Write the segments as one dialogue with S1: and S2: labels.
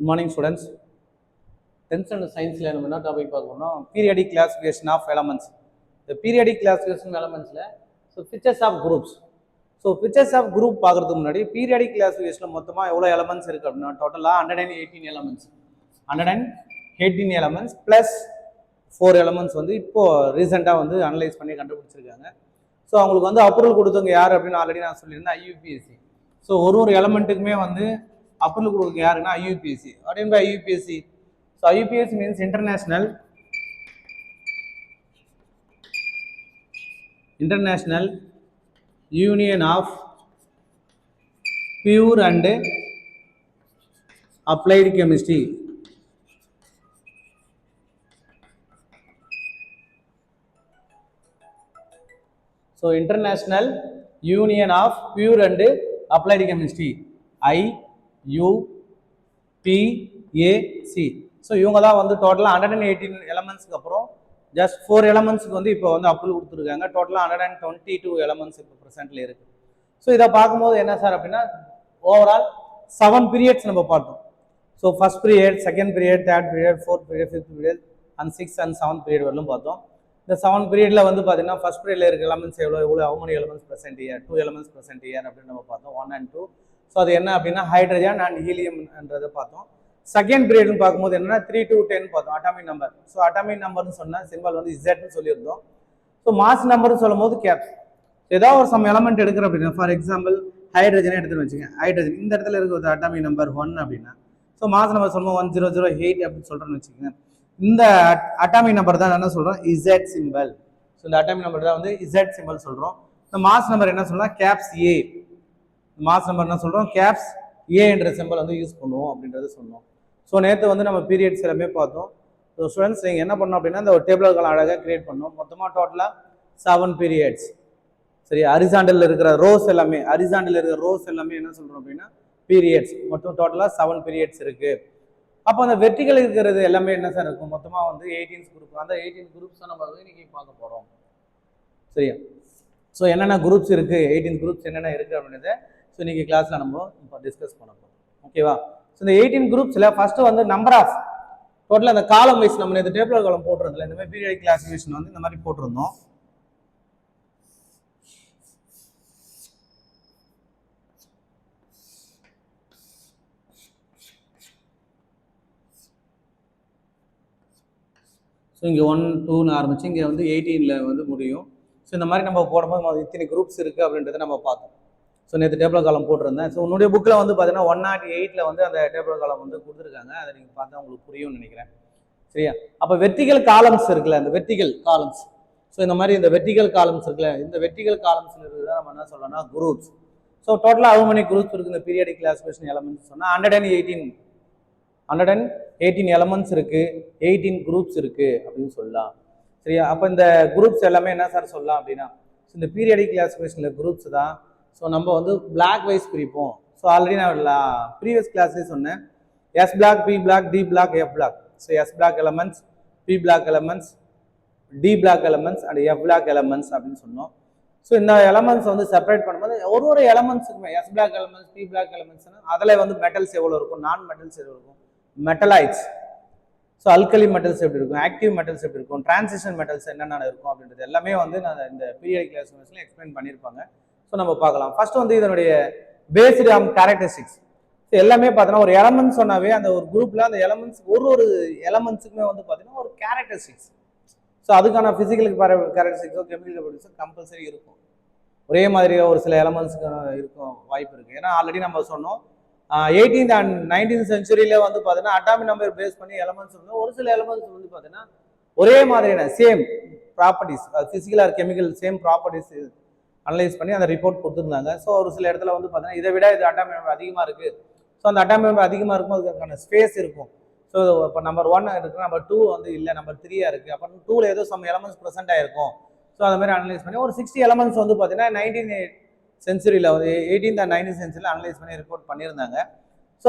S1: Good morning, students. 10th standard science நம்ம என்ன topic பார்க்கணும்னா பீரியாடிக் கிளாசிஃபிகேஷன் ஆஃப் எலமெண்ட்ஸ். இந்த பீரியாடிக் கிளாசிஃபிகேஷன் எலமெண்ட்ஸ்ல features of groups. Features of group பார்க்கறதுக்கு முன்னாடி பீரியாடிக் கிளாசிஃபிகேஷன்ல மொத்தமா எவ்வளவு எலமெண்ட்ஸ் இருக்கு அப்படின்னா டோட்டலா 118 எலமெண்ட்ஸ். 118 எலமெண்ட்ஸ் பிளஸ் 4 எலமெண்ட்ஸ் வந்து இப்போ ரீசெண்டா வந்து அனலைஸ் பண்ணி கண்டுபிடிச்சிருக்காங்க. அவங்களுக்கு வந்து அப்ரூவல் கொடுத்தவங்க யார் அப்படின்னு ஆல்ரெடி நான் சொல்லியிருந்தேன், ஐயூபிஎஸ்சி. ஒரு எலமெண்ட்டுக்குமே வந்து அப்ரூவல் கொடுக்க யாருன்னா ஐயூபிஎஸ்சி. அப்படின்னு IUPSC. IUPAC means International Union of Pure and Applied Chemistry. International Union of Pure and Applied Chemistry, IUPAC. இவங்க தான் வந்து டோட்டலாக 118 எலமெண்ட்ஸ்க்கு அப்புறம் ஜஸ்ட் 4 எலமெண்ட்ஸ்க்கு வந்து இப்போ வந்து அப்ரூவல் கொடுத்துருக்காங்க. டோட்டலாக 122 எலமெண்ட்ஸ் இப்போ ப்ரெசென்ட்ல இருக்கு. இதை பார்க்கும்போது என்ன சார் அப்படின்னா ஓவரால் 7 பீரியட்ஸ் நம்ம பார்த்தோம். First period, second period, third period, fourth period, fifth period and 6th and 7th period வரலும் பார்த்தோம். இந்த 7 பீரியட்ல வந்து பார்த்தீங்கன்னா ஃபர்ஸ்ட் பீரியட்ல இருக்க எலமெண்ட்ஸ் எவ்வளோ how many elements present here, 2 elements present here அப்படின்னு நம்ம பார்த்தோம், 1 and 2. அது என்ன அப்படின்னா ஹைட்ரஜன் அண்ட் ஹீலியம்ன்றதை பார்த்தோம். செகண்ட் பீரியட்னு பார்க்கும்போது என்னன்னா 3 to 10 பார்த்தோம், அட்டாமிக் நம்பர். அட்டாமிக் நம்பர்னு சொன்னா சிம்பிள் வந்து இசட்னு சொல்லியிருந்தோம். மாஸ் நம்பர்னு சொல்லும் போது கேப்ஸ். ஏதாவது ஒரு சம் எலமெண்ட் எடுக்கிற அப்படின்னா ஃபார் எக்ஸாம்பிள் ஹைட்ரஜனை எடுத்துன்னு வச்சுக்கோங்க. ஹைட்ரஜன் இந்த இடத்துல இருக்கிற அட்டாமிக் நம்பர் 1 அப்படின்னா மாஸ் நம்பர் சொல்லும்போது 1008 அப்படின்னு சொல்றோம்னு வச்சுக்கோங்க. இந்த அட்டாமிக் நம்பர் தான் என்ன சொல்றோம், இசட் சிம்பிள். இந்த அட்டாமிக் நம்பர் தான் வந்து இசட் சிம்பிள் சொல்றோம். இந்த மாஸ் நம்பர் என்ன சொல்றோம், கேப்ஸ் ஏ. மாஸ் நம்பர் என்ன சொல்றோம், கேப்ஸ் ஏ என்ற சிம்பிள் வந்து யூஸ் பண்ணுவோம் அப்படின்றது சொன்னோம். நேற்று வந்து நம்ம பீரியட்ஸ் எல்லாமே பார்த்தோம். ஸ்டூடெண்ட்ஸ் நீங்கள் என்ன பண்ணோம் அப்படின்னா இந்த ஒரு டேபிள்கள் அழகாக கிரியேட் பண்ணோம். மொத்தமாக டோட்டலாக 7 பீரியட்ஸ். சரி, ஹரிசாண்டல் இருக்கிற ரோஸ் எல்லாமே என்ன சொல்கிறோம் அப்படின்னா பீரியட்ஸ். மொத்தம் டோட்டலாக 7 பீரியட்ஸ் இருக்கு. அப்போ அந்த வெர்டிகல் இருக்கிறது எல்லாமே என்ன சார் இருக்கும், மொத்தமாக வந்து 18 குரூப். அந்த 18 குரூப்ஸ் நம்ம வந்து இன்னைக்கு பார்க்க போகிறோம். சரியா? என்னென்ன குரூப்ஸ் இருக்கு, 18 குரூப்ஸ் என்னென்ன இருக்கு அப்படின்றத இன்னைக்கு கிளாஸ்ல நம்ம இப்போ டிஸ்கஸ் பண்ண போகிறோம். ஓகேவா? இந்த 18 குரூப்ஸ்ல ஃபர்ஸ்ட் வந்து நம்பர் ஆஃப் டோட்டல் அந்த காலம் வைஸ் நம்ம இந்த டேபிள் காலம் போட்டுருந்தோம். இந்த மாதிரி பீரியாடிக் கிளாசிஃபிகேஷன் வந்து இந்த மாதிரி போட்டிருந்தோம். இங்கே 1, 2ன்னு ஆரம்பிச்சு இங்கே வந்து 18ல வந்து முடியும். இந்த மாதிரி நம்ம போடும்போது இத்தனை குரூப்ஸ் இருக்கு அப்படின்றத நம்ம பார்த்தோம். நேற்று டேபிள் காலம் போட்டிருந்தேன். உன்னுடைய புக்கில் வந்து பார்த்தீங்கன்னா 108ல் வந்து அந்த டேபிள் காலம் வந்து கொடுத்துருக்காங்க. அதை நீங்கள் பார்த்தா உங்களுக்கு புரியும்னு நினைக்கிறேன். சரியா? அப்போ வெர்டிகல் காலம்ஸ் இருக்குல்ல, இந்த வெர்டிகல் காலம்ஸ். இந்த மாதிரி இந்த வெர்டிகல் காலம்ஸ் இருக்குல்ல, இந்த வெர்டிகல் காலம்ஸ் இருக்கிறத நம்ம என்ன சொல்லணும்னா குரூப்ஸ். டோட்டலாக how many குரூப்ஸ் இருக்கு இந்த பீரியாடிக் கிளாசிஃபிகேஷன் எலமெண்ட்ஸ் சொன்னால் 118 எலமெண்ட்ஸ் இருக்கு, 18 குரூப்ஸ் இருக்கு அப்படின்னு சொல்லலாம். சரியா? அப்போ இந்த குரூப்ஸ் எல்லாமே என்ன சார் சொல்லலாம் அப்படின்னா இந்த பீரியாடிக் கிளாசிஃபிகேஷன்ல குரூப்ஸ் தான். நம்ம வந்து பிளாக் வைஸ் பிரிப்போம். ஆல்ரெடி நான் ப்ரீவியஸ் கிளாஸ்லேயே சொன்னேன், S block, P block, D block, F block. S block elements, P block elements, D block elements and F block elements அப்படின்னு சொன்னோம். இந்த எலமெண்ட்ஸ் வந்து செப்பரேட் பண்ணும்போது ஒரு எலமெண்ட்ஸுக்குமே S block elements, P block எலமெண்ட்ஸ்னா அதில் வந்து மெட்டல்ஸ் எவ்வளோ இருக்கும், நான் மெட்டல்ஸ் எவ்வளோ இருக்கும், மெட்டலைட்ஸ், அல்கலி மெட்டல்ஸ் எப்படி இருக்கும், ஆக்டிவ் மெட்டல்ஸ் எப்படி இருக்கும், டிரான்சிஷன் மெட்டல்ஸ் என்னென்ன இருக்கும் அப்படின்றது எல்லாமே வந்து நான் இந்த பீரியாடிக் கிளாசிஃபிகேஷன்ல எக்ஸ்பிளைன் பண்ணியிருப்பாங்க. நம்ம பார்க்கலாம். ஃபர்ஸ்ட் வந்து இதனுடைய பேஸ்டு ஆன் கேரக்டரிஸ்டிக்ஸ். எல்லாமே பார்த்தீங்கன்னா ஒரு எலமெண்ட் சொன்னாவே அந்த ஒரு குரூப்ல அந்த எலமெண்ட்ஸ் ஒரு எலமெண்ட்ஸுக்குமே வந்து பார்த்தீங்கன்னா ஒரு கேரக்டரிஸ்டிக்ஸ். அதுக்கான பிசிக்கல் கேரக்டரிஸ்டிக்ஸோ கெமிக்கல் கேரக்டரிஸ்டிக்ஸோ கம்பல்சரி இருக்கும். ஒரே மாதிரியா ஒரு சில எலமெண்ட்ஸுக்கு இருக்கும் வாய்ப்பு இருக்கு. ஏன்னா ஆல்ரெடி நம்ம சொன்னோம் 18th and 19th செஞ்சுரியில வந்து பார்த்தீங்கன்னா அட்டாமிக் நம்பர் பேஸ் பண்ணி எலமெண்ட்ஸ் வந்து ஒரு சில எலமெண்ட்ஸ் வந்து பார்த்தீங்கன்னா ஒரே மாதிரியான same properties, physical R chemical same properties analyse பண்ணி அந்த ரிப்போர்ட் கொடுத்துருந்தாங்க. ஒரு சில இடத்துல வந்து பார்த்தீங்கன்னா இதை விட இது அட்டாமிக் நம்பர் அதிகமாக இருக்குது. அந்த அட்டாமிக் நம்பர் அதிகமாக இருக்கும்போது அதுக்கான ஸ்பேஸ் இருக்கும். இப்போ நம்பர் 1 இருக்குது, நம்பர் 2 வந்து இல்லை, நம்பர் 3 இருக்குது. அப்போ 2ல ஏதோ சம் எலமெண்ட்ஸ் ப்ரெசென்ட் ஆயிருக்கும். அது மாதிரி அனலைஸ் பண்ணி ஒரு 60 எலமெண்ட்ஸ் வந்து பார்த்தீங்கன்னா 19th செஞ்சுரியில் வந்து 18th and 19th செஞ்சுரியில் அனலைஸ் பண்ணி ரிப்போர்ட் பண்ணியிருந்தாங்க.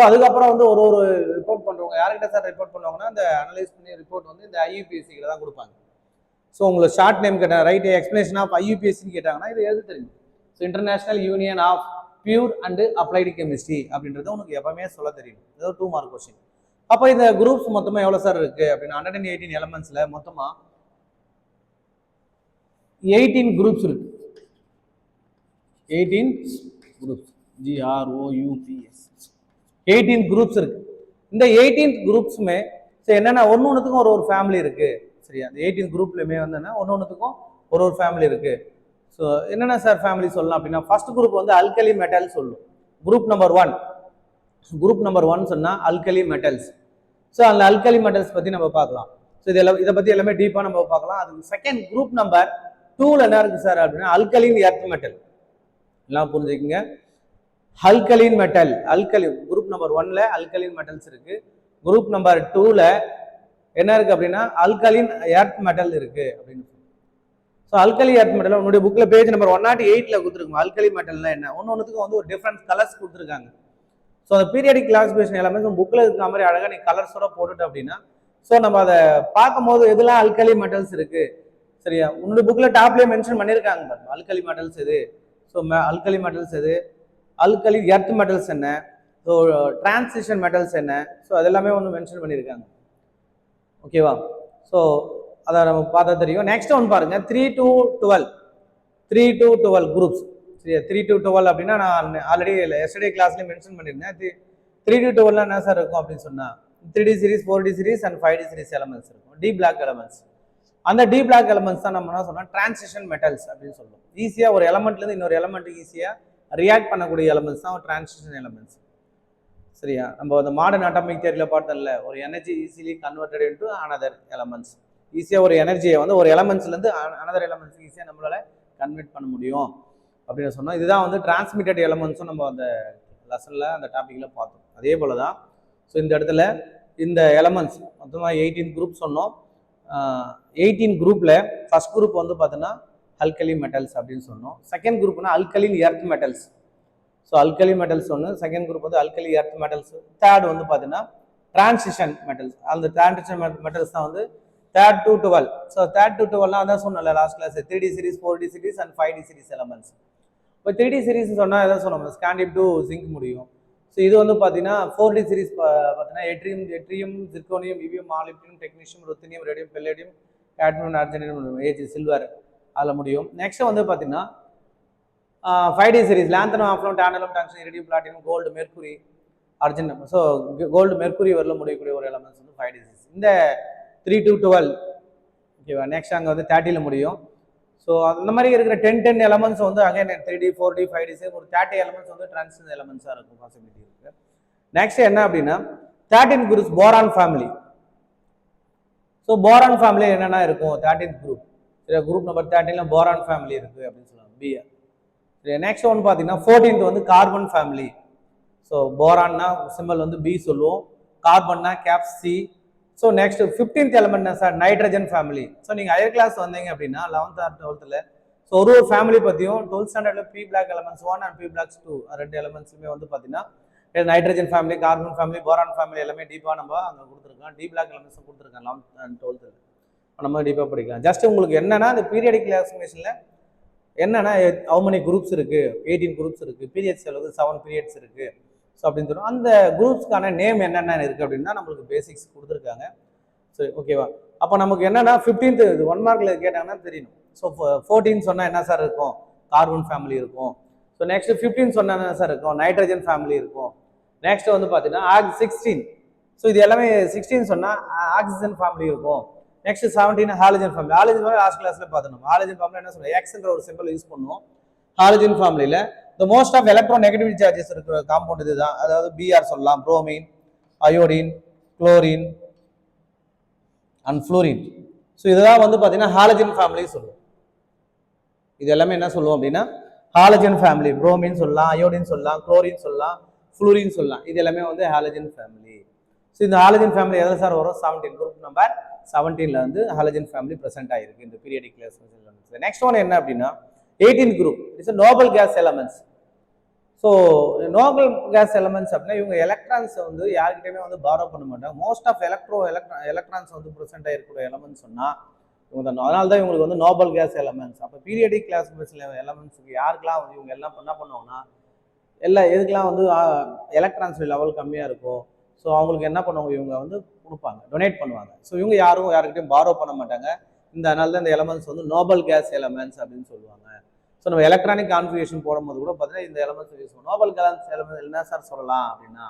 S1: அதுக்கப்புறம் வந்து ஒரு ரிப்போர்ட் பண்ணுறவங்க யார்கிட்ட சார் ரிப்போர்ட் பண்ணுவாங்கன்னா அந்த அனலைஸ் பண்ணி ரிப்போர்ட் வந்து இந்த ஐயூபிஎஸ்சிக்கு தான் கொடுப்பாங்க. உங்களுக்கு ஷார்ட் நேம் கேட்டாங்க, ரைட் எக்ஸ்பிளேஷன் ஆஃப் ஐயூபிஎஸ்சின்னு கேட்டாங்கன்னா இது எழுத தெரியும். International union of pure and applied Chemistry அப்படின்றது உனக்கு எப்பவுமே சொல்ல தெரியும். ஏதோ 2 மார்க் கொஸ்டின். அப்போ இந்த குரூப்ஸ் மொத்தமாக எவ்வளோ சார் இருக்கு அப்படின்னா 118 எலமெண்ட்ஸ்ல மொத்தமாக 18 குரூப்ஸ் இருக்கு. 18 குரூப்ஸ், GROUPS 18 குரூப்ஸ் இருக்கு. இந்த 18 குரூப்ஸுமே என்னன்னா ஒன்னொன்னுக்கும் ஒரு ஃபேமிலி இருக்கு. சரியா, இந்த 18 குரூப்லயுமே வந்து ஒன்னொன்னுக்கும் ஒரு ஃபேமிலி இருக்கு. ஸோ என்னென்ன சார் ஃபேமிலி சொல்லலாம் அப்படின்னா, ஃபர்ஸ்ட் குரூப் வந்து அல்கலி மெட்டல் சொல்லும். குரூப் நம்பர் 1 சொன்னா அல்கலி மெட்டல்ஸ். ஸோ அந்த அல்கலி மெட்டல்ஸ் பத்தி நம்ம பார்க்கலாம். ஸோ இதை பத்தி எல்லாமே டீப்பா நம்ம பார்க்கலாம். அது செகண்ட் குரூப் நம்பர் 2ல என்ன இருக்கு சார் அப்படின்னா அல்கலின் எர்த் மெட்டல். எல்லாம் புரிஞ்சுக்கங்க, அல்கலின் மெட்டல். குரூப் நம்பர் 1ல அல்கலின் மெட்டல்ஸ் இருக்கு. குரூப் நம்பர் 2ல என்ன இருக்கு அப்படின்னா அல்கலின் எர்த் மெட்டல் இருக்கு அப்படின்னு. ஸோ அல்கலி எர்த் மெட்டல் உன்னுடைய புக்ல பேஜ் நம்பர் 108ல கொடுத்துருக்கோம். அல்கலி மெட்டல்னா என்ன, ஒன்னொன்னுக்கும் வந்து ஒரு டிஃப்ரெண்ட் கலர்ஸ் கொடுத்துருக்காங்க. ஸோ அந்த பீரியாடிக் கிளாசிஃபிகேஷன் எல்லாமே புக்ல இருக்கிற மாதிரி அழகா நீ கலர்ஸோட போட்டுட்டு அப்படின்னா ஸோ நம்ம அதை பார்க்கும்போது எதெல்லாம் அல்கலி மெட்டல்ஸ் இருக்கு. சரியா, உன்னுடைய புக்ல டாப்லயே மென்ஷன் பண்ணியிருக்காங்க பாருங்க, அல்கலி மெட்டல்ஸ் எது, ஸோ அல்கலி மெட்டல்ஸ் எது, அல்கலி எர்த் மெட்டல்ஸ் என்ன, ஸோ டிரான்சிஷன் மெட்டல்ஸ் என்ன, ஸோ அதெல்லாமே ஒன்று மென்ஷன் பண்ணியிருக்காங்க. ஓகேவா, ஸோ அதை நம்ம பார்த்தா தெரியும். நெக்ஸ்ட் ஒன் பாருங்க 3 to 12 குரூப்ஸ். சரியா, 3 to 12 அப்படின்னா நான் ஆல்ரெடி எஸ்டர்டே கிளாஸ்லேயே மென்ஷன் பண்ணியிருந்தேன். 3 to 12 என்ன சார் இருக்கும் அப்படின்னு சொன்னா 3D series, 4D series and 5D series elements இருக்கும். D block elements. அந்த டி பிளாக் எலமெண்ட்ஸ் தான் நம்ம என்ன சொன்னோம், டிரான்சிஷன் மெட்டல்ஸ் அப்படின்னு சொல்லுவோம். ஈஸியா ஒரு எலமெண்ட்லேருந்து இன்னொரு எலமெண்ட் ஈஸியா ரியாக்ட் பண்ணக்கூடிய எலமெண்ட்ஸ் தான் டிரான்சிஷன் எலமெண்ட்ஸ். சரியா, நம்ம அந்த மாடர்ன் அட்டாமிக் தியரியில பார்த்தோம்ல, ஒரு energy easily converted into another elements. ஈஸியா ஒரு எனர்ஜியை வந்து ஒரு எலமெண்ட்ஸ்ல இருந்து அனதர் எலமெண்ட்ஸ் ஈஸியா நம்மளால கன்வெர்ட் பண்ண முடியும் அப்படின்னு சொன்னோம். இதுதான் வந்து டிரான்ஸ்மிட்டட் எலமெண்ட்ஸும் நம்ம அந்த லெசன்ல அந்த டாபிக்ல பார்த்தோம். அதே போலதான் ஸோ இந்த இடத்துல இந்த எலமெண்ட்ஸ் மொத்தமாக 18 குரூப் சொன்னோம். 18 குரூப்ல ஃபர்ஸ்ட் குரூப் வந்து பார்த்தீங்கன்னா அல்கலி மெட்டல்ஸ் அப்படின்னு சொன்னோம். செகண்ட் குரூப்னா alkaline earth metals. So alkali metals ஒன்று, செகண்ட் குரூப் வந்து அல்கலி எர்த் மெட்டல்ஸ். தேர்ட் வந்து பார்த்தீங்கன்னா டிரான்சிஷன் மெட்டல்ஸ். அந்த டிரான்சிஷன் மெட்டல்ஸ் தான் வந்து third to 12. So third to 12 அதான் சொன்னல last class, 3D series, 4D series and 5D series elements. இப்போ 3D சீரிஸ் சொன்னால் எதாவது சொன்னோம், ஸ்காண்டியம் டு ஜிங்க் முடியும். ஸோ இது வந்து பார்த்தீங்கன்னா 4D சீரிஸ் பார்த்தீங்கன்னா எட்ரியம், ஜிர்கோனியம், இவியம், molybdenum, technetium, ருத்தினியம், rhodium, palladium, cadmium, argentum, Ag, silver அதில் முடியும். நெக்ஸ்ட் வந்து பார்த்தீங்கன்னா 5D சீரிஸ் லாந்தனம், ஆஃப்லம், tantalum, tungsten, iridium, platinum, gold, mercury, argentum. So gold, mercury வரல முடியக்கூடிய ஒரு எலமெண்ட்ஸ் வந்து 5D சீரிஸ். இந்த 3 to 12 ஓகேவா. நெக்ஸ்ட் அங்கே வந்து 30ல முடியும். ஸோ அந்த மாதிரி இருக்கிற 10 எலமெண்ட்ஸ் வந்து அகைன் 3D, 4D, 5D ஒரு 30 எலமெண்ட்ஸ் வந்து டிரான்சிஷன் எலமெண்ட்ஸாக இருக்கும் பாசிபிலிட்டி இருக்கு. நெக்ஸ்ட் என்ன அப்படின்னா 13 groups boron family. So boron family என்னென்ன இருக்கும் 13th குரூப். சரி, குரூப் நம்பர் 13ல போரான் ஃபேமிலி இருக்கு அப்படின்னு சொல்லுவாங்க, பிஆர். சரி, நெக்ஸ்ட் ஒன் பார்த்தீங்கன்னா 14th வந்து கார்பன் ஃபேமிலி. ஸோ போரான்னா சிம்பிள் வந்து பி சொல்லுவோம், கார்பன்னா cap C. So next 15th element sir nitrogen family. So நீங்கள் ஹையர் கிளாஸ் வந்தீங்க அப்படின்னா 11th or 12th ஸோ ஒரு ஃபேமிலி பற்றியும் 12th ஸ்டாண்டர்ட்ல P block elements 1 and P blocks 2 ரெண்டு எலமெண்ட்ஸுமே வந்து பார்த்தீங்கன்னா nitrogen family, carbon family, boron family எல்லாமே டீப்பாக நம்ம அங்கே கொடுத்துருக்கோம். டி பிளாக் எலமெண்ட்ஸும் கொடுத்துருக்கோம் 11th and 12th நம்ம டீப்பாக படிக்கலாம். ஜஸ்ட் உங்களுக்கு என்னன்னா இந்த பீரியாடிக் கிளாசிஃபிகேஷனில் என்னன்னா ஹவு மெனி குரூப்ஸ் இருக்கு, 18 குரூப்ஸ் இருக்கு, பீரியட்ஸ் அளவுக்கு 7 பீரியட்ஸ் இருக்கு. ஸோ அப்படின்னு சொல்லுவோம். அந்த குரூப்ஸ்க்கான நேம் என்னென்ன இருக்குது அப்படின்னா நம்மளுக்கு பேசிக்ஸ் கொடுத்துருக்காங்க. சரி, ஓகேவா. அப்போ நமக்கு என்னன்னா 15th 1 மார்க்ல கேட்டாங்கன்னா தெரியணும். ஸோ 14 சொன்னால் என்ன சார் இருக்கும், கார்பன் ஃபேமிலி இருக்கும். ஸோ நெக்ஸ்ட் 15 சொன்னால் என்ன சார் இருக்கும், நைட்ரஜன் ஃபேமிலி இருக்கும். நெக்ஸ்ட் வந்து பார்த்தீங்கன்னா 16. ஸோ இது எல்லாமே 16 சொன்னால் ஆக்சிஜன் ஃபேமிலி இருக்கும். Next 17 halogen family. Halogen family last கிளாஸ்ல பார்த்தோம். ஹாலஜன் ஃபேமிலி என்ன சொல்லுவோம், எக்ஸ்ன்ற ஒரு சிம்பிள் யூஸ் பண்ணுவோம். ஹாலஜன் ஃபேமிலியில் the most of electronegativity charges இருக்கிற காம்பவுண்ட் இதுதான். அதாவது பிஆர் சொல்லலாம், bromine, iodine, chlorine and fluorine. So இதெல்லாம் வந்து பார்த்தீங்கன்னா ஹாலஜன் ஃபேமிலி சொல்லுவோம். இது எல்லாமே என்ன சொல்லுவோம் அப்படின்னா ஹாலஜன் ஃபேமிலி. புரோமின் சொல்லலாம், அயோடின் சொல்லலாம், குளோரின் சொல்லலாம், ஃப்ளூரின் சொல்லலாம். இது எல்லாமே வந்து ஹாலஜன் ஃபேமிலி. ஸோ இந்த ஹாலஜன் ஃபேமிலி எதில் சார் வரும், 17 குரூப் நம்பர் 17ல வந்து ஹாலஜன் ஃபேமிலி ப்ரெசென்ட் ஆயிருக்கு இந்த பீரியாடிக் கிளாசிஃபிகேஷன். நெக்ஸ்ட் ஒன் என்ன அப்படின்னா 18th group it's Nobel gas elements. So Nobel gas elements அப்படின்னா இவங்க எலக்ட்ரான்ஸ் வந்து யாருக்கிட்டையுமே வந்து பாரோ பண்ண மாட்டாங்க. மோஸ்ட் ஆஃப் எலக்ட்ரான்ஸ் வந்து ப்ரெசென்ட் ஆகிருக்கிற எலமெண்ட்ஸ் சொன்னால் இவங்க தான். அதனால தான் இவங்களுக்கு வந்து நோபல் கேஸ் எலமெண்ட்ஸ். அப்போ பீரியாடிக் கிளாசிஃபிகேஷன் எலமெண்ட்ஸுக்கு யாருக்கெல்லாம் வந்து இவங்க எல்லாம் என்ன பண்ணுவாங்கன்னா எதுக்கெல்லாம் வந்து எலக்ட்ரான்ஸ் லெவல் கம்மியாக இருக்கும், ஸோ அவங்களுக்கு என்ன பண்ணுவாங்க, இவங்க வந்து கொடுப்பாங்க, டொனேட் பண்ணுவாங்க. ஸோ இவங்க யாருக்கிட்டையும் பாரோ பண்ண மாட்டாங்க. அதனால தான் இந்த எலமெண்ட்ஸ் வந்து நோபல் கேஸ் எலமெண்ட்ஸ் அப்படின்னு சொல்லுவாங்க. ஸோ நம்ம எலக்ட்ரானிக் கான்ஃபிகரேஷன் போடும்போது கூட பார்த்தீங்கன்னா இந்த எலமெண்ட்ஸ் யூஸ் பண்ணுவோம். நோபல் கேஸ் எலமெண்ட் என்ன சார் சொல்லலாம் அப்படின்னா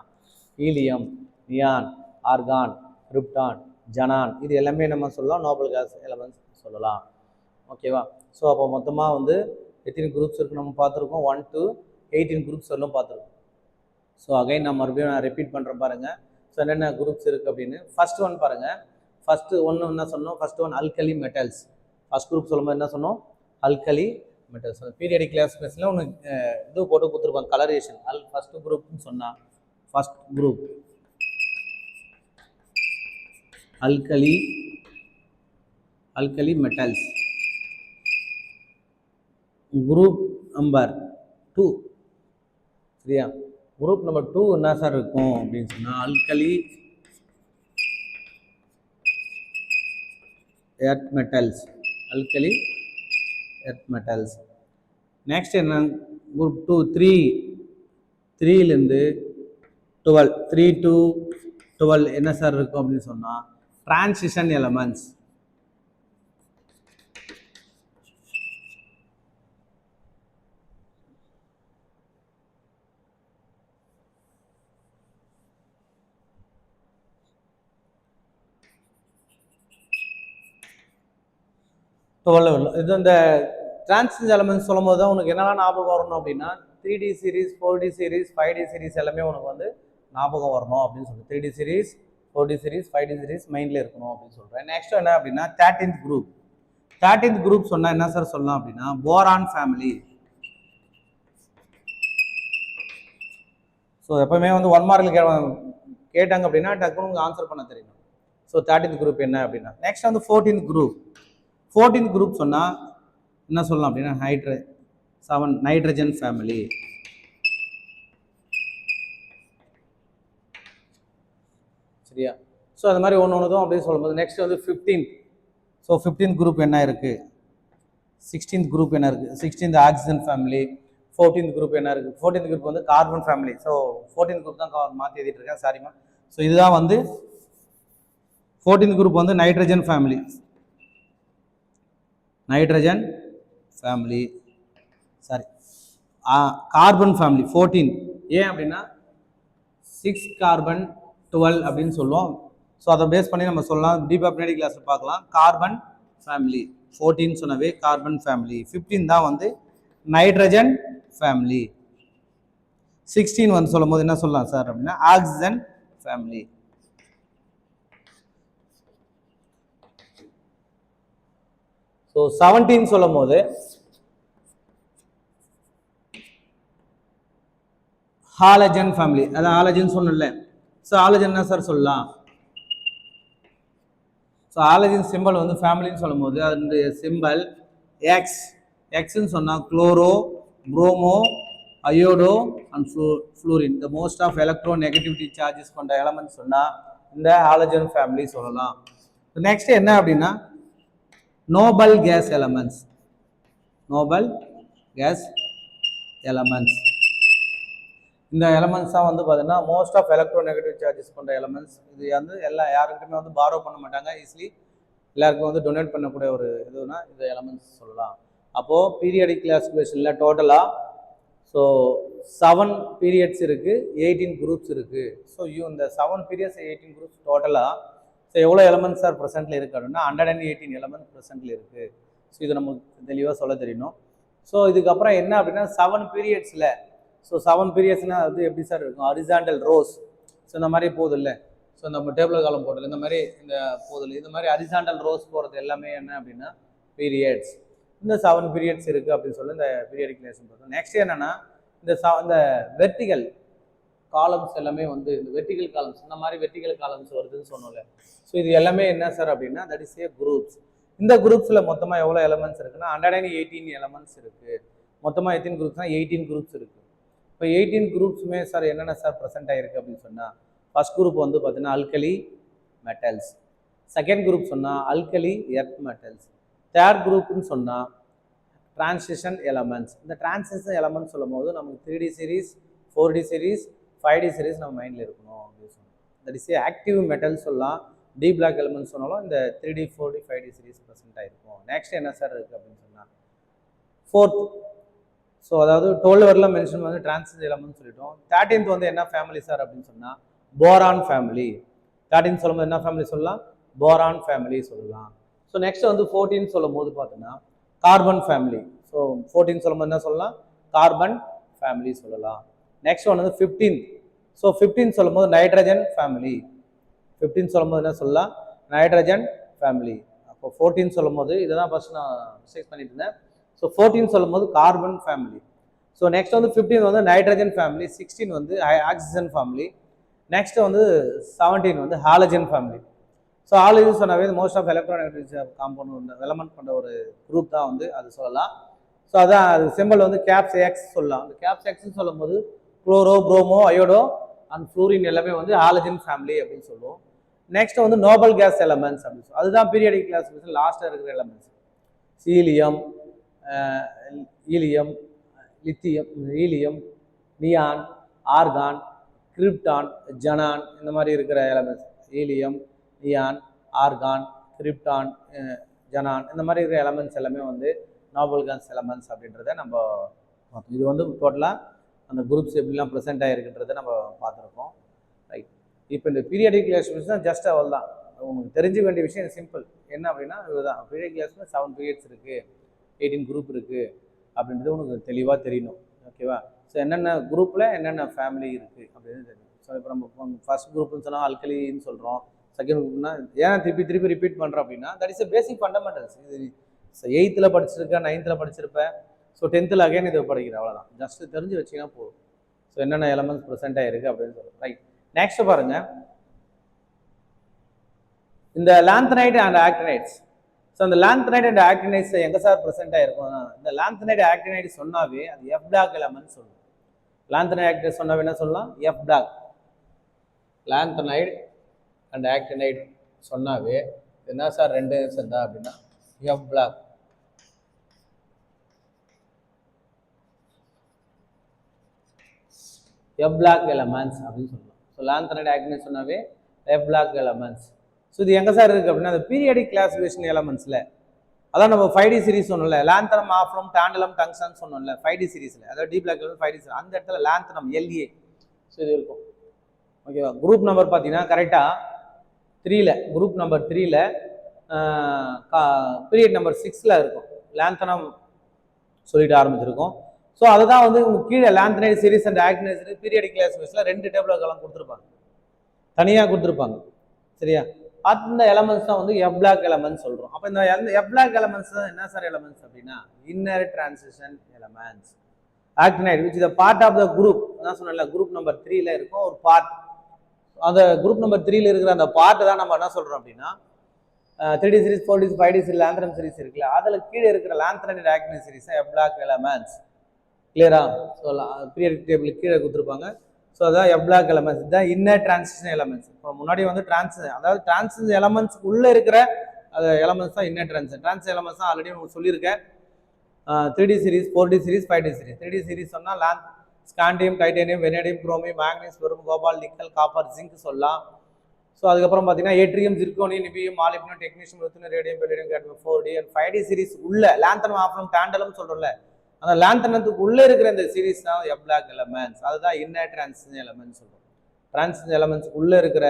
S1: ஹீலியம், நியான், ஆர்கான், கிரிப்டான், ஜனான், இது எல்லாமே நம்ம சொல்லலாம் நோபல் கேஸ் எலமெண்ட்ஸ் சொல்லலாம். ஓகேவா? ஸோ அப்போ மொத்தமாக வந்து எத்தனை குரூப்ஸ் இருக்குது நம்ம பார்த்துருக்கோம், 1 to 18 குரூப்ஸ் வரலும் பார்த்துருக்கோம். ஸோ அகைன் நான் மறுபடியும் ரிப்பீட் பண்ணுறேன் பாருங்கள். ஸோ என்னென்ன குரூப்ஸ் இருக்குது அப்படின்னு. ஃபர்ஸ்ட் ஒன் பாருங்கள். ஃபஸ்ட்டு ஒன்று என்ன சொன்னோம், first one alkali metals. First group சொல்லும்போது என்ன சொன்னோம், அல்கலி மெட்டல்ஸ். பீரியாடிக் கிளாசிஃபிகேஷனில் ஒன்று இது போட்டு கொடுத்துருப்பாங்க, கலரேஷன். ஃபர்ஸ்ட் குரூப்னு சொன்னால் first group alkali metals. Group number 2, சரியா? குரூப் நம்பர் 2 என்ன சார் இருக்கும் அப்படின்னு சொன்னால் அல்கலி எர்த் மெட்டல்ஸ். நெக்ஸ்ட் என்ன, குரூப் 2 3லேருந்து 12, 3 to 12 என்ன சார் இருக்கும் அப்படின்னு சொன்னால் டிரான்சிஷன் எலமெண்ட்ஸ். இது இந்த டிரான்சிஷன் எலமெண்ட்ஸ் சொல்லும் போது தான் உனக்கு என்னெல்லாம் ஞாபகம் வரணும் அப்படின்னா 3D series, 4D series, 5D series எல்லாமே உனக்கு வந்து ஞாபகம் வரணும் அப்படின்னு சொல்லுவேன். 3D series, 4D series, 5D series மைண்டில் இருக்கணும் அப்படின்னு சொல்கிறேன். நெக்ஸ்ட் என்ன அப்படின்னா 13th குரூப் சொன்னால் என்ன சார் சொல்லலாம் அப்படின்னா போரான் ஃபேமிலி. ஸோ எப்பவுமே வந்து 1 மார்க்கில் கேட்டாங்க அப்படின்னா டக்குனு உங்களுக்கு ஆன்சர் பண்ண தெரியணும். ஸோ 13th குரூப் என்ன அப்படின்னா. நெக்ஸ்ட் வந்து 14th குரூப் சொன்னால் என்ன சொல்லலாம் அப்படின்னா நைட்ரஜன் ஃபேமிலி. சரியா? ஸோ அது மாதிரி ஒன்று அப்படியே சொல்லும்போது நெக்ஸ்ட் வந்து 15th. ஸோ 15th குரூப் என்ன இருக்குது, 16th குரூப் என்ன இருக்குது, 16th oxygen family. 14th group என்ன இருக்குது, 14th குரூப் வந்து carbon family. So 14th group தான் மாற்றி எழுதிட்டு இருக்கேன், சாரிமா. ஸோ இதுதான் வந்து 14th குரூப் வந்து நைட்ரஜன் ஃபேமிலி. Carbon family 14. ஏன் அப்படின்னா 6 கார்பன் 12 அப்படின்னு சொல்லுவோம். ஸோ அதை பேஸ் பண்ணி நம்ம சொல்லலாம், டீப்பாக பின்னாடி கிளாஸில் பார்க்கலாம். கார்பன் ஃபேமிலி 14 சொன்னவே கார்பன் ஃபேமிலி. 15 தான் வந்து நைட்ரஜன் ஃபேமிலி. 16 வந்து சொல்லும் போது என்ன சொல்லலாம் சார் அப்படின்னா ஆக்சிஜன் ஃபேமிலி. ஸோ 17 சொல்லும் போது ஹாலஜன் ஃபேமிலி. அதான் ஹாலஜன் சொன்னல. ஸோ ஹாலஜன் என்ன சார் சொல்லலாம். ஸோ ஹாலஜன் சிம்பிள் வந்து ஃபேமிலின்னு சொல்லும் போது அதனுடைய சிம்பிள் எக்ஸ்ன்னு சொன்னால் chloro, bromo, iodo and fluorine. The most of electro negativity charges கொண்ட எலமெண்ட் சொன்னால் இந்த ஹாலஜன் ஃபேமிலி சொல்லலாம். நெக்ஸ்ட் என்ன அப்படின்னா நோபல் கேஸ் எலமெண்ட்ஸ். இந்த எலமெண்ட்ஸ் தான் வந்து பார்த்தீங்கன்னா most of electro negative charges கொண்ட எலமெண்ட்ஸ். இது வந்து யாருக்கிட்டுமே வந்து பாரோ பண்ண மாட்டாங்க, ஈஸிலி எல்லாருக்கும் வந்து டொனேட் பண்ணக்கூடிய ஒரு இதுனா இந்த எலமெண்ட்ஸ் சொல்லலாம். அப்போது பீரியாடிக் கிளாசிஃபிகேஷனில் டோட்டலாக 7 பீரியட்ஸ் இருக்குது, 18 குரூப்ஸ் இருக்குது. ஸோ இந்த 7 பீரியட்ஸ் 18 குரூப்ஸ் டோட்டலாக ஸோ எவ்வளோ எலமெண்ட்ஸ் சார் ப்ரெசென்ட்டில் இருக்குது அப்படின்னா 118 எலமெண்ட்ஸ் ப்ரெசென்ட்டில் இருக்குது. ஸோ இதை நமக்கு தெளிவாக சொல்ல தெரியணும். ஸோ இதுக்கப்புறம் என்ன அப்படின்னா 7 பீரியட்ஸில் 7 பீரியட்ஸ்னால் அது எப்படி சார் இருக்கும், ஹரிசாண்டல் ரோஸ். ஸோ இந்த மாதிரி போகுது இல்லை. ஸோ நம்ம டேபிள் காலம் போடல, இந்த மாதிரி இந்த போதில் இந்த மாதிரி ஹரிசாண்டல் ரோஸ் போகிறது எல்லாமே என்ன அப்படின்னா பீரியட்ஸ். இந்த 7 பீரியட்ஸ் இருக்குது அப்படின்னு சொல்லி இந்த பீரியடிக் ரிலேஷன் பார்த்தோம். நெக்ஸ்ட் என்னென்னா இந்த வெர்டிகல் காலம்ஸ் எல்லாமே வந்து இந்த வெர்டிகல் காலம்ஸ், இந்த மாதிரி வெர்டிகல் காலம்ஸ் வருதுன்னு சொன்னோம்ல. ஸோ இது எல்லாமே என்ன சார் அப்படின்னா தட் இஸ் ஏ குரூப்ஸ். இந்த குரூப்ஸில் மொத்தமாக எவ்வளோ எலமெண்ட்ஸ் இருக்குன்னா 118 எலமெண்ட்ஸ் இருக்குது. மொத்தமாக எத்தனை குரூப்ஸ்னால் 18 குரூப்ஸ் இருக்குது. இப்போ 18 குரூப்ஸுமே சார் என்னென்ன சார் ப்ரெசென்ட் ஆகிருக்கு அப்படின்னு சொன்னால் ஃபர்ஸ்ட் குரூப் வந்து பார்த்தீங்கன்னா அல்கலி மெட்டல்ஸ். செகண்ட் குரூப் சொன்னால் அல்கலி எர்த் மெட்டல்ஸ். தேர்ட் குரூப்னு சொன்னால் டிரான்சிஷன் எலமெண்ட்ஸ். இந்த டிரான்சிஷன் எலமெண்ட்ஸ் சொல்லும் போது நமக்கு 3D series, 4D series, 5D series நம்ம மைண்டில் இருக்கணும் அப்படின்னு சொன்னோம். தட் இஸ் ஆக்டிவ் மெட்டல் சொல்லலாம். டி பிளாக் எலமெண்ட்ஸ் சொன்னாலும் இந்த 3D 4D 5D series present ஆயிருக்கும். நெக்ஸ்ட் என்ன சார் இருக்குது அப்படின்னு சொன்னால் ஃபோர்த், ஸோ அதாவது 12 வரலாம் மென்ஷன் வந்து டிரான்சிட் எலமெண்ட் சொல்லிட்டோம். 13th வந்து என்ன ஃபேமிலி சார் அப்படின்னு சொன்னால் போரான் ஃபேமிலி. 13th சொல்லும்போது என்ன ஃபேமிலி சொல்லலாம்? போரான் ஃபேமிலி சொல்லலாம். ஸோ நெக்ஸ்ட் வந்து 14 சொல்லும் போது பார்த்தீங்கன்னா கார்பன் ஃபேமிலி. ஸோ 14 சொல்லும்போது என்ன சொல்லலாம்? கார்பன் ஃபேமிலி சொல்லலாம். நெக்ஸ்ட் ஒன் வந்து 15th. ஸோ 15 சொல்லும்போது நைட்ரஜன் ஃபேமிலி. 15 சொல்லும்போது என்ன சொல்லலாம்? Nitrogen family. அப்போ 14 சொல்லும்போது இதை தான் ஃபர்ஸ்ட் நான் மிஸ்டேக் பண்ணிட்டு இருந்தேன். ஸோ 14 சொல்லும்போது கார்பன் ஃபேமிலி. ஸோ நெக்ஸ்ட் வந்து 15 வந்து நைட்ரஜன் ஃபேமிலி, 16 வந்து ஆக்சிஜன் ஃபேமிலி, நெக்ஸ்ட் வந்து 17 வந்து ஹாலஜன் ஃபேமிலி. ஸோ ஹாலஜன் சொன்னாவே most of electronic compound element கொண்ட ஒரு குரூப் தான் வந்து அது சொல்லலாம். ஸோ அதான் அது சிம்பிள் வந்து கேப்ஸ் எக்ஸ் சொல்லலாம். அந்த கேப்ஸ் எக்ஸ்ன்னு சொல்லும் போது chloro, bromo, iodo and fluorine எல்லாமே வந்து ஹாலஜன் ஃபேமிலி அப்படின்னு சொல்லுவோம். நெக்ஸ்ட் வந்து நோபல் கேஸ் எலமெண்ட்ஸ் அப்படின்னு சொல்லுவோம். அதுதான் பீரியாடிக் கிளாசிஃபிகேஷன் லாஸ்ட்டாக இருக்கிற எலமெண்ட்ஸ். சீலியம், helium, lithium, helium, neon, argon, krypton, xenon, இந்த மாதிரி இருக்கிற elements. Helium, neon, argon, krypton, xenon, இந்த மாதிரி இருக்கிற எலமெண்ட்ஸ் எல்லாமே வந்து நோபல் கேஸ் எலமெண்ட்ஸ் அப்படின்றத நம்ம பார்த்தோம். இது வந்து டோட்டலாக அந்த குரூப்ஸ் எப்படிலாம் ப்ரெசென்ட் ஆகிருக்குன்றதை நம்ம பார்த்துருக்கோம். ரைட். இப்போ இந்த பீரியாடிக் கிளாசிஃபிகேஷன் ஜஸ்ட் அவள் தான். உங்களுக்கு தெரிஞ்ச வேண்டிய விஷயம் சிம்பிள் என்ன அப்படின்னா இதுதான். பீரியாடிக் கிளாஸில் 7 பீரியட்ஸ் இருக்குது, 18 குரூப் இருக்குது அப்படின்றது உனக்கு தெளிவாக தெரியணும். ஓகேவா? ஸோ என்னென்ன குரூப்பில் என்னென்ன ஃபேமிலி இருக்குது அப்படின்னு தெரியும். ஸோ இப்போ நம்ம ஃபர்ஸ்ட் குரூப்னு சொன்னால் அல்கலின்னு சொல்கிறோம். செகண்ட் குரூப்னா ஏன் திருப்பி ரிப்பீட் பண்ணுறோம் அப்படின்னா தட் இஸ் பேசிக் ஃபண்டமெண்டல்ஸ். இது 8th படிச்சிருக்கேன், 9th படிச்சிருப்பேன், ஸோ 10th அகைன் இதை படிக்கிறேன், அவ்வளோதான். ஜஸ்ட் தெரிஞ்சு வச்சிங்கன்னா போதும். ஸோ என்னென்ன எலமெண்ட்ஸ் ப்ரெசென்ட் ஆகிருக்கு அப்படின்னு சொல்லுவோம். ரைட். நெக்ஸ்ட் பாருங்க, இந்த லாந்தனைட் அண்ட் ஆக்டினைட்ஸ். ஸோ அந்த லாந்தனைட் அண்ட் ஆக்டினைட்ஸ் எங்கே சார் ப்ரெசென்ட் ஆகிருக்கும்? இந்த லாந்தனைட் ஆக்டினைட் சொன்னாவே அது எஃப் பிளாக் எலமெண்ட் சொல்லுவோம். லாந்தனைட் ஆக்டினைட் சொன்னாவே என்ன சொல்லலாம்? F block. லாந்தனைட் அண்ட் ஆக்டினைட் சொன்னாவே என்ன சார் ரெண்டு சேர்ந்தா அப்படின்னா F block. F block elements அப்படின்னு சொல்லலாம். ஸோ லாந்தனைட் ஆக்டினைட் சொன்னாவே எஃப் பிளாக் எலமெண்ட்ஸ். ஸோ இது எங்கே சார் இருக்குது அப்படின்னா அந்த பீரியாடிக் கிளாசிஃபிகேஷன் எலமெண்ட்ஸில். அதான் நம்ம 5D சீரிஸ் சொன்னோம்ல, லாந்தனம், ஆஃப்ரம், டாண்டலம், டங்ஸ்டன் சொன்னோம்ல 5D சீரிஸில், அதாவது டி பிளாக் 5D சீரிஸ், அந்த இடத்துல லாந்தனம் எல்ஏ ஸோ இது இருக்கும். ஓகேவா? குரூப் நம்பர் பார்த்தீங்கன்னா கரெக்டாக 3ல், குரூப் நம்பர் 3ல் பீரியட் நம்பர் 6ல் இருக்கும். லாந்தனம் சொல்லிட்டு ஆரம்பிச்சிருக்கோம். ஸோ அதுதான் வந்து உங்களுக்கு கீழே lanthanide series and actinide periodic கிளாசிஃபிகேஷனில் 2 டேபிள்லாம் கொடுத்துருப்பாங்க, தனியாக கொடுத்துருப்பாங்க. சரியா? அந்த எலமெண்ட்ஸ் தான் வந்து எஃப் பிளாக் எலமெண்ட்ஸ் சொல்கிறோம். அப்போ இந்த எஃப் பிளாக் எலமெண்ட்ஸ் தான் என்ன சார் எலமெண்ட்ஸ் அப்படின்னா inner transition elements. Actinide which is part of the group. நான் சொன்னேன்ல குரூப் நம்பர் 3ல் இருக்கும் ஒரு பார்ட். அந்த குரூப் நம்பர் 3ல் இருக்கிற அந்த பார்ட் தான் நம்ம என்ன சொல்கிறோம் அப்படின்னா 3D series, 4D, 5D series, lanthanum series இருக்குல்ல, அதில் கீழே இருக்கிற lanthanide and actinide series F block elements. கிளியரா? ஸோ பீரியட் டேபிள் கீழே கொடுத்துருப்பாங்க. ஸோ அதான் எஃப் பிளாக் எலமெண்ட்ஸ். இதுதான் இன்னர் டிரான்சிஷன் எலமெண்ட்ஸ். இப்போ முன்னாடி வந்து அதாவது டிரான்சிஷன் எலமெண்ட்ஸ் உள்ளே இருக்கிற எலமெண்ட்ஸ் தான் இன்னர் டிரான்சிஷன் எலமெண்ட்ஸ் தான் ஆல்ரெடி உங்களுக்கு சொல்லியிருக்கேன். 3D series, 4D series, 5D series. 3D series சொன்னால் scandium, titanium, vanadium, chromium, manganese, வெறும், கோபால், நிக்கல், காப்பர், ஜிங்க் சொல்லலாம். ஸோ அதுக்கப்புறம் பார்த்தீங்கன்னா yttrium, zirconium, niobium, molybdenum, technetium, ruthenium, rhodium, beryllium, cadmium, 4D and 5D series உள்ள lanthanum, ஆஃப்ரம், tantalum சொல்கிறோம்ல, அந்த லாந்தனத்துக்கு உள்ளே இருக்கிற இந்த சீரிஸ் தான் எஃப் பிளாக் எலமெண்ட்ஸ். அதுதான் இன்னர் டிரான்சிஷன் எலமெண்ட்ஸ் சொல்லுவோம். டிரான்சிஷன் எலமெண்ட்ஸ் உள்ளே இருக்கிற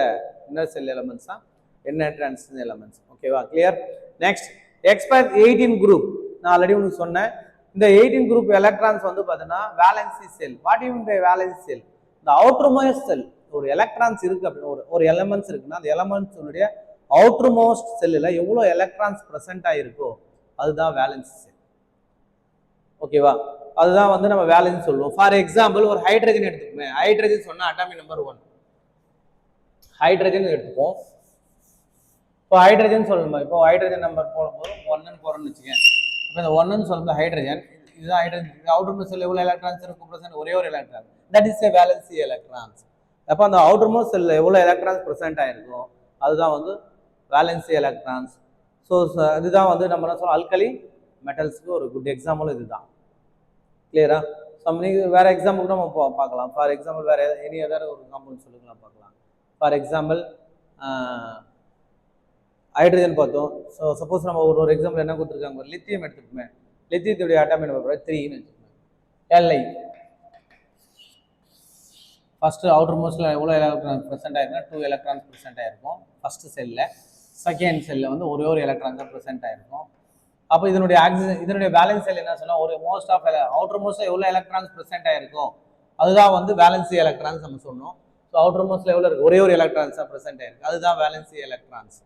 S1: இன்னர் செல் எலமெண்ட்ஸ் தான் இன்னர் டிரான்சிஷன் எலமெண்ட்ஸ். ஓகேவா? கிளியர்? நெக்ஸ்ட் எக்ஸ்பேர் 18 குரூப். நான் ஆல்ரெடி உங்களுக்கு சொன்னேன். இந்த 18 குரூப் எலக்ட்ரான்ஸ் வந்து பார்த்தீங்கன்னா valency shell. What you mean by valency shell? இந்த அவுட்டர்மோஸ்ட் செல். ஒரு எலக்ட்ரான்ஸ் இருக்கு அப்படின்னு ஒரு எலமெண்ட்ஸ் இருக்குன்னா அந்த எலமெண்ட்ஸுடைய அவுட்டர்மோஸ்ட் செல்லில் எவ்வளோ எலக்ட்ரான்ஸ் ப்ரெசென்ட் ஆகிருக்கோ அதுதான் வேலன்சி செல். ஓகேவா? அதுதான் வந்து நம்ம வேலன்ஸ் சொல்லுவோம். ஃபார் எக்ஸாம்பிள் ஒரு ஹைட்ரஜன் எடுத்துக்கோங்க. ஹைட்ரஜன் சொன்னா அட்டாமிக் நம்பர் 1. ஹைட்ரஜன் எடுத்துப்போம். இப்போ ஹைட்ரஜன் சொல்லணும். இப்போ ஹைட்ரஜன் நம்பர் போடும்போது 1ன்னு போறோம்னு வச்சுக்கேன். இப்போ இந்த 1ன்னு சொல்லும்போது ஹைட்ரஜன், இதுதான் ஹைட்ரஜன். அவுட்டர் செல் எவ்வளோ எலக்ட்ரான்ஸ் இருக்கும்? ப்ரெசென்ட் ஒரே ஒரு electron. That is A valency electrons. அப்போ அந்த அவுட்டர் மோஸ்ட் செல்ல எவ்வளோ எலக்ட்ரான்ஸ் ப்ரெசென்ட் ஆயிருக்கும் அதுதான் வந்து வேலன்சி எலக்ட்ரான்ஸ். ஸோ இதுதான் வந்து நம்ம என்ன சொல்றோம், அல்கலி மெட்டல்ஸ்க்கு ஒரு குட் எக்ஸாம்பிள் இதுதான். கிளியரா? ஸோ நீங்கள் வேற எக்ஸாம்பிள் கூட நம்ம பார்க்கலாம். ஃபார் எக்ஸாம்பிள் வேற எனி அதர் ஒரு காம்பவுண்ட் சொல்லுங்களா பார்க்கலாம். ஃபார் எக்ஸாம்பிள் ஹைட்ரஜன் பார்த்தோம். ஸோ சப்போஸ் நம்ம ஒரு எக்ஸாம்பிள் என்ன கொடுத்துருக்காங்க, ஒரு லித்தியம் எடுத்துக்கோமே, லித்தியத்துடைய அட்டாமிக் நம்பர் 3ன்னு வச்சுக்கோங்க. Li ஃபர்ஸ்ட் அவுட்டர் மோஸ்ட்ல எவ்வளோ எலக்ட்ரான்ஸ் ப்ரெசென்ட் ஆயிருக்குன்னா 2 எலக்ட்ரான்ஸ் ப்ரெசென்ட் ஆயிருக்கும் ஃபர்ஸ்ட் செல்லில். செகண்ட் செல்லில் வந்து ஒரே ஒரு எலக்ட்ரான்ஸ் தான் ப்ரெசென்ட் ஆயிருக்கும். அப்போ இதனுடைய ஆக்சிஜன் இதனுடைய வேலன்ஸ் செல் என்ன சொன்னால், ஒரு மோஸ்ட் ஆஃப் அவுட்டர் மோஸ்ட்ல எவ்வளோ எலக்ட்ரான்ஸ் ப்ரெசென்ட் ஆயிருக்கும் அதுதான் வந்து வேலன்சி எலக்ட்ரான்ஸ் நம்ம சொன்னோம். ஸோ அவுட்டர் மோஸ்ட்ல எவ்வளோ இருக்குது, ஒரே ஒரு எலக்ட்ரான்ஸ் தான் ப்ரெசென்ட் ஆயிருக்கு, அதுதான் வேலன்சி எலக்ட்ரான்ஸ்.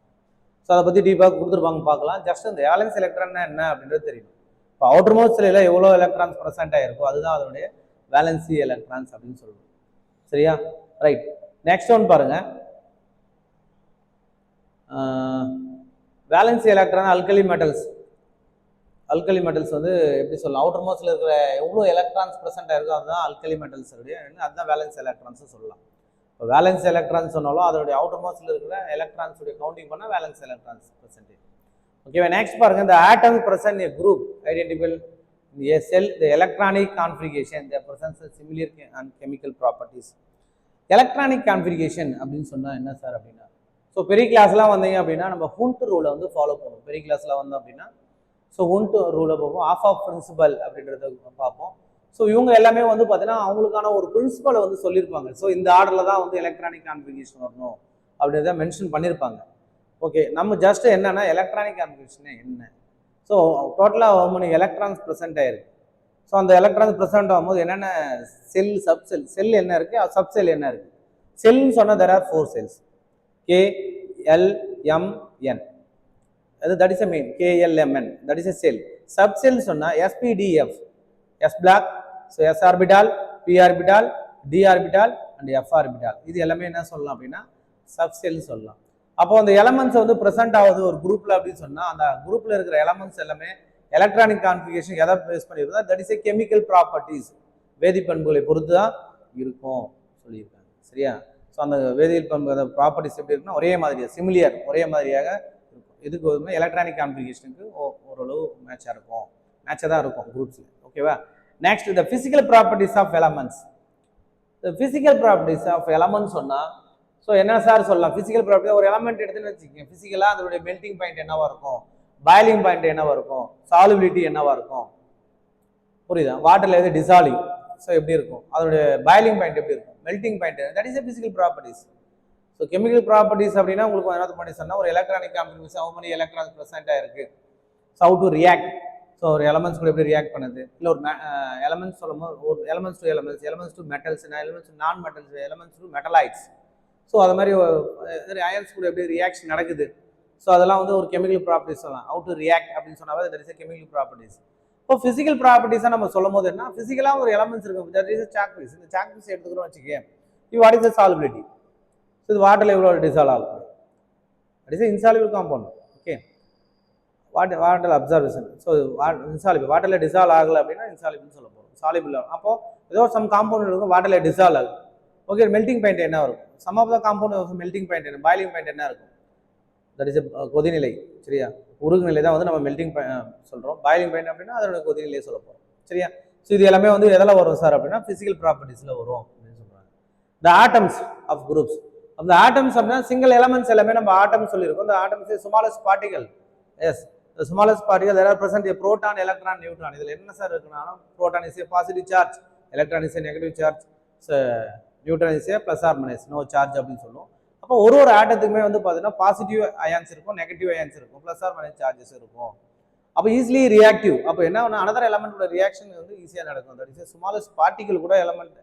S1: ஸோ அதை பற்றி டீப்பாக கொடுத்துருப்பாங்க பார்க்கலாம். ஜஸ்ட் இந்த வேலன்ஸ் எலக்ட்ரான் என்ன அப்படின்றது தெரியும். இப்போ அவுட்டர் மோஸ்ட் செல்லில் எவ்வளோ எலக்ட்ரான்ஸ் ப்ரெசென்ட் ஆயிருக்கோ அதுதான் அதனுடைய வேலன்சி எலக்ட்ரான்ஸ் அப்படின்னு சொல்லுவோம். சரியா, ரைட். நெக்ஸ்ட் ஒன் பாருங்க, valency electron alkali metals. Alkali metals வந்து எப்படி சொல்லலாம், அவுட்டர் மோஸ்ட்ல இருக்கிற எவ்வளோ எலக்ட்ரான்ஸ் ப்ரெசென்ட் ஆயிருக்கோ அதுதான் அல்கலி மெட்டல்ஸ், அதுதான் வேலன்ஸ் எலக்ட்ரான்ஸ் சொல்லலாம். இப்போ வேலன்ஸ் எலக்ட்ரான்ஸ் சொன்னாலும் அதோடைய அவுட்டர் மோஸ்ட்ல இருக்கிற எலக்ட்ரான்ஸ் கவுண்டிங் பண்ணால் வேலன்ஸ் எலக்ட்ரான்ஸ் பெர்சன்டேஜ். ஓகேவா, நெக்ஸ்ட் பாருங்க, இந்த ஆட்டம் present a group identical in a cell, the electronic configuration, the presence of similar and chemical properties. Electronic configuration அப்படின்னு சொன்னால் என்ன சார் அப்படின்னா, ஸோ பெரிய கிளாஸ்லாம் வந்தீங்க அப்படின்னா நம்ம ஹுண்ட் ரூலை வந்து ஃபாலோ பண்ணுவோம். பெரிய கிளாஸில் வந்தோம் அப்படின்னா ஸோ ஹுண்ட் ரூலை பார்ப்போம், ஆஃப் பிரின்சிபல் அப்படின்றத பார்ப்போம். ஸோ இவங்க எல்லாமே வந்து பார்த்தீங்கன்னா அவங்களுக்கான ஒரு பிரின்சிபலை வந்து சொல்லியிருப்பாங்க. ஸோ இந்த ஆர்டரில் தான் வந்து எலக்ட்ரானிக் கான்ஃபிகரேஷன் வரணும் அப்படின்றத மென்ஷன் பண்ணியிருப்பாங்க. ஓகே, நம்ம ஜஸ்ட் என்னன்னா எலக்ட்ரானிக் கான்ஃபிகரேஷன் என்ன, ஸோ டோட்டலாக மணி எலக்ட்ரான்ஸ் ப்ரெசென்ட் ஆயிருக்கு. ஸோ அந்த எலக்ட்ரான்ஸ் ப்ரெசென்ட் ஆகும்போது என்னென்ன செல், சப் செல், செல் என்ன இருக்குது, சப் செல் என்ன இருக்குது. செல்னு சொன்னால் there are 4 cells, KLMN, அது that is a main, KLMN, that is a cell. Sub shell சொன்னால் SPDF, S block, so S orbital, P orbital, D orbital and F orbital, இது எல்லாமே என்ன சொல்லலாம் அப்படின்னா சப் செல் சொல்லலாம். அப்போ அந்த எலமெண்ட்ஸ் வந்து ப்ரெசென்ட் ஆகுது ஒரு குரூப்ல அப்படின்னு சொன்னால் அந்த குரூப்ல இருக்கிற எலமெண்ட்ஸ் எல்லாமே எலக்ட்ரானிக் கான்ஃபிகரேஷன் எதை பேஸ் பண்ணியிருந்தா, that is a chemical properties, வேதிப்பண்புகளை பொறுத்து தான் இருக்கும் சொல்லியிருக்காங்க. சரியா, ஸோ அந்த வேதியியல் பண்பு ப்ராப்பர்ட்டிஸ் எப்படி இருக்குன்னா ஒரே மாதிரியாக சிமிலியர், ஒரே மாதிரியாக இருக்கும். இதுக்கு வந்து எலக்ட்ரானிக் கான்ஃபிகரேஷனுக்கு ஓரளவு மேட்சாக இருக்கும், மேட்சாக தான் இருக்கும் குரூப்ஸில். ஓகேவா, next the physical properties of elements. Physical properties of elements சொன்னால் ஸோ என்ன சார் சொல்லலாம், ஃபிசிக்கல் ப்ராப்பர்ட்டி ஒரு எலமெண்ட் எடுத்துன்னு வச்சுக்கோங்க, ஃபிசிக்கலாக அதனுடைய மெல்டிங் பாயிண்ட் என்னவா இருக்கும், பாயிலிங் பாயிண்ட் என்னவா இருக்கும், சாலிபிலிட்டி என்னவா இருக்கும், புரியுதா, வாட்டர்ல எது டிசால்விங், ஸோ எப்படி இருக்கும், அதனுடைய பாயிலிங் பாயிண்ட் எப்படி இருக்கும், melting point, that is physical properties. So chemical properties அப்படின்னா உங்களுக்கு என்ன பண்ணி சொன்னால் ஒரு electronic configuration how many electrons present ஆயிருக்கு, so how to react, so ஒரு எலமெண்ட்ஸ் கூட எப்படி ரியாக்ட் பண்ணுது, இல்லை ஒரு எலமெண்ட்ஸ் சொல்லும்போது ஒரு elements to elements, elements to metals, elements to நான் மெட்டல்ஸ், எலமெண்ட்ஸ் டு மெட்டலைட்ஸ், ஸோ அது மாதிரி அயன்ஸ் கூட எப்படி ரியாக்ஷன் நடக்குது, ஸோ அதெல்லாம் வந்து ஒரு கெமிக்கல் ப்ராப்பர்ட்டிஸ் சொல்லலாம். ஹவு டு ரியாக்ட் அப்படின்னு சொன்னாவே that is a chemical properties. இப்போ ஃபிசிக்கல் ப்ராப்பர்ட்டிஸாக நம்ம சொல்லும் போது என்ன, ஃபிசிக்கலாக ஒரு எலமெண்ட்ஸ் இருக்கும், தட் இஸ் சாக் பீஸ். இந்த சாக் பீஸ் எடுத்துக்கிறோம் வச்சுக்கேன், இது what is the solubility, so இது வாட்டரில் எவ்வளோ டிசால்வ் ஆகும், that is insoluble compound. Okay, water observation, so insoluble, வாட்டரில் டிசால்வ் ஆகலை அப்படின்னா இன்சாலிபிள்னு சொல்ல போகிறோம். சாலிபிள் அப்போ ஏதோ சம் காம்பவுண்ட் இருக்கும் வாட்டரில் டிசால்வ் ஆகும். ஓகே, மெல்டிங் பாயிண்ட் என்ன இருக்கும், sum of the compound melting point என்ன, பாயிலிங் பாயிண்ட் என்ன இருக்கும், தட் இஸ் கொதிநிலை. சரியா, உருகுநிலை தான் வந்து நம்ம மெல்டிங் சொல்கிறோம், பாயிலிங் பாயிண்ட் அப்படின்னா அதோட கொதிநிலையை சொல்ல போகிறோம். சரியா, ஸோ இது எல்லாமே வந்து எதில் வரும் சார் அப்படின்னா ஃபிசிக்கல் ப்ராப்பர்ட்டிஸில் வரும் அப்படின்னு சொல்கிறாங்க. த ஆட்டம்ஸ் ஆஃப் குரூப்ஸ், அந்த ஆட்டம்ஸ் அப்படின்னா சிங்கிள் எலமெண்ட்ஸ் எல்லாமே நம்ம ஆட்டம் சொல்லியிருக்கோம். இந்த atoms smallest particle, yes the smallest particle there are present a proton, electron, neutron. இதில் என்ன சார் இருக்குன்னா proton is a positive charge, electron is a negative charge, neutron is a plus or minus no charge அப்படின்னு சொல்லுவோம். அப்போ ஒரு ஆட்டத்துக்குமே வந்து பார்த்தீங்கன்னா பாசிட்டிவ் அயான்ஸ் இருக்கும், நெகட்டிவ் அயான்ஸ் இருக்கும், ப்ளஸ் ஆர் மைனஸ் சார்ஜஸ் இருக்கும். அப்போ ஈஸிலி ரியாக்டிவ். அப்போ என்ன ஒன்று அனதர் எலமெண்ட்டோட ரியாக்ஷன் வந்து ஈஸியாக நடக்கும். தட் இஸ் ஸ்மாலஸ்ட் பார்ட்டிகல் கூட எலமெண்ட்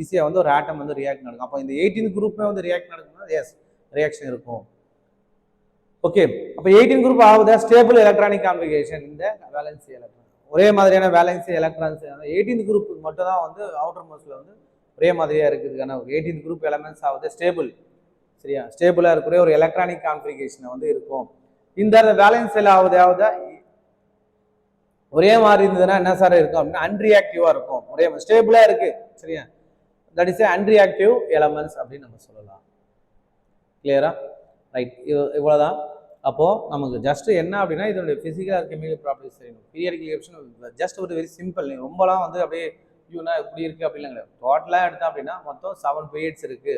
S1: ஈஸியாக வந்து ஒரு ஆட்டம் வந்து ரியாக்ட் நடக்கும். அப்போ இந்த 18 குரூப்புமே வந்து ரியாக்ட் நடக்கும்னா எஸ் ரியாக்ஷன் இருக்கும். ஓகே, அப்போ 18 குரூப் ஆகுது ஸ்டேபிள் எலக்ட்ரானிக் கான்ஃபிகரேஷன் இந்த வேலன்சி எலக்ட்ரான். ஒரே மாதிரியான வேலன்சி எலக்ட்ரான்ஸ் 18 குரூப்புக்கு மட்டும் தான் வந்து அவுட்டர் மோஸ்ட்ல வந்து ஒரே மாதிரியாக இருக்குதுக்கான 18 குரூப் எலமெண்ட்ஸ் ஆகுது ஸ்டேபிள். சரியா, ஸ்டேபிளாக இருக்கக்கூடிய ஒரு எலக்ட்ரானிக் கான்ஃபிகரேஷன் வந்து இருக்கும். இந்த வேலன்ஸ் ஆகுது ஒரே மாதிரி இருந்ததுன்னா என்ன சார் இருக்கும் அப்படின்னா அன்ரியாக்டிவா இருக்கும். ஒரே ஸ்டேபிளா இருக்கு. சரியா, தட் இஸ் அன்ரியாக்டிவ் எலமெண்ட்ஸ் அப்படின்னு நம்ம சொல்லலாம். கிளியரா, ரைட், இவ்வளவுதான். அப்போ நமக்கு ஜஸ்ட் என்ன அப்படின்னா இதனுடைய பிசிக்கல் கெமிக்கல் ப்ராப்பர்ட்டிஸ் தெரியணும். பீரியாடிக் ரியாக்ஷன் ஜஸ்ட் ஒரு வெரி சிம்பிள். ரொம்பலாம் வந்து அப்படியே யூனா இப்படி இருக்கு அப்படிலாம் கிடையாது. டோட்டலாக எடுத்தோம் அப்படின்னா மொத்தம் 7 பீரியட்ஸ் இருக்கு.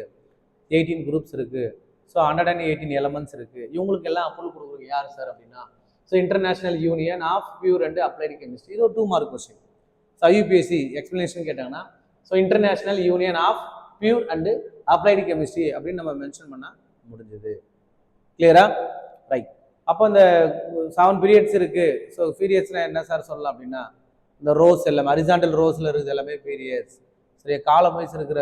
S1: 18 குரூப்ஸ் இருக்குது. ஸோ 118 எலமெண்ட்ஸ் இருக்குது. இவங்களுக்கு எல்லாம் அப்ரூவல் கொடுக்குறது யார் சார் அப்படின்னா, so international union of pure and applied chemistry. இது ஒரு 2 mark question. So IUPAC explanation கேட்டாங்கன்னா, so international union of pure and applied chemistry அப்படின்னு நம்ம மென்ஷன் பண்ணால் முடிஞ்சது. கிளியரா? ரைட். அப்போ இந்த 7 பீரியட்ஸ் இருக்குது. ஸோ பீரியட்ஸ்னால் என்ன சார் சொல்லலாம் அப்படின்னா, இந்த ரோஸ் எல்லாமே ஹரிசாண்டல் ரோஸில் இருக்குது எல்லாமே பீரியட்ஸ். சரியா? காலம் வைஸ் இருக்கிற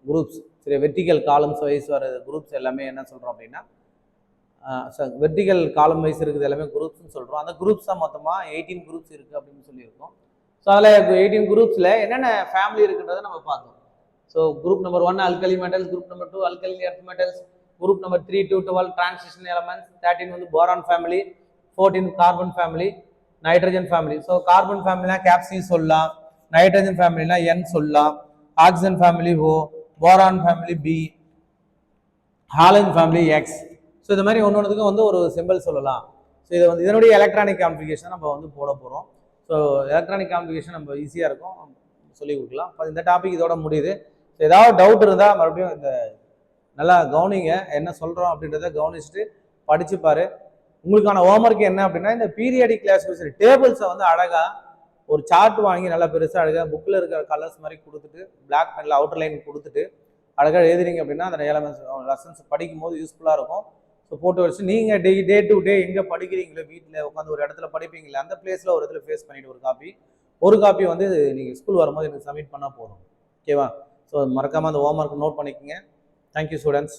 S1: குரூப்ஸ், சரி, வெர்டிகல் காலம்ஸ் வைஸ் வர குரூப்ஸ் எல்லாமே என்ன சொல்கிறோம் அப்படின்னா, வெர்டிகல் காலம் வைஸ் இருக்குது எல்லாமே குரூப்ஸ்னு சொல்கிறோம். அந்த குரூப்ஸ் தான் மொத்தமாக 18 குரூப்ஸ் இருக்குது அப்படின்னு சொல்லியிருக்கோம். ஸோ அதில் 18 குரூப்ஸில் என்னென்ன ஃபேமிலி இருக்குன்றதை நம்ம பார்த்தோம். So group number 1 alkali metals, group number 2 alkali earth metals, group number 3 to 12 transition elements, 13 வந்து boron family, 14 carbon family, nitrogen family. So carbon ஃபேமிலினா கேப்சி சொல்லலாம், நைட்ரஜன் ஃபேமிலினா என் சொல்லலாம், oxygen family O, boron family B, halogen family X. So இந்த மாதிரி ஒன்றுத்துக்கும் வந்து ஒரு சிம்பிள் சொல்லலாம். ஸோ இதை வந்து இதனுடைய எலக்ட்ரானிக் கான்ஃபிகரேஷன் நம்ம வந்து போட போகிறோம். ஸோ எலக்ட்ரானிக் கான்ஃபிகரேஷன் நம்ம ஈஸியாக இருக்கும், சொல்லிக் கொடுக்கலாம். இப்போ இந்த டாபிக் இதோட முடியுது. ஸோ ஏதாவது டவுட் இருந்தால் மறுபடியும் இந்த நல்லா கவனிங்க, என்ன சொல்கிறோம் அப்படின்றத கவனிச்சுட்டு படிச்சுப்பாரு. உங்களுக்கான ஹோம்ஒர்க் என்ன அப்படின்னா, இந்த பீரியாடிக் கிளாசிஃபிகேஷன் டேபிள்ஸை வந்து அழகாக ஒரு சார்ட் வாங்கி நல்லா பெருசாக அழகாக புக்கில் இருக்கிற கலர்ஸ் மாதிரி கொடுத்துட்டு பிளாக் பெனில் அவுட்டர் லைன் கொடுத்துட்டு அழகாக எழுதுறீங்க அப்படின்னா அந்த லெசன்ஸ் படிக்கும் போது யூஸ்ஃபுல்லாக இருக்கும். ஸோ போட்டு வச்சு நீங்கள் டே டு டே எங்கே படிக்கிறீங்களோ, வீட்டில் உட்காந்து ஒரு இடத்துல படிப்பீங்களே அந்த பிளேஸில் ஒரு இடத்துல ஃபேஸ் பண்ணிவிட்டு ஒரு காப்பி வந்து நீங்கள் ஸ்கூல் வரும்போது எனக்கு சப்மிட் பண்ணால் போதும். ஓகேவா? ஸோ மறக்காமல் அந்த ஹோம்ஒர்க் நோட் பண்ணிக்கோங்க. Thank you students.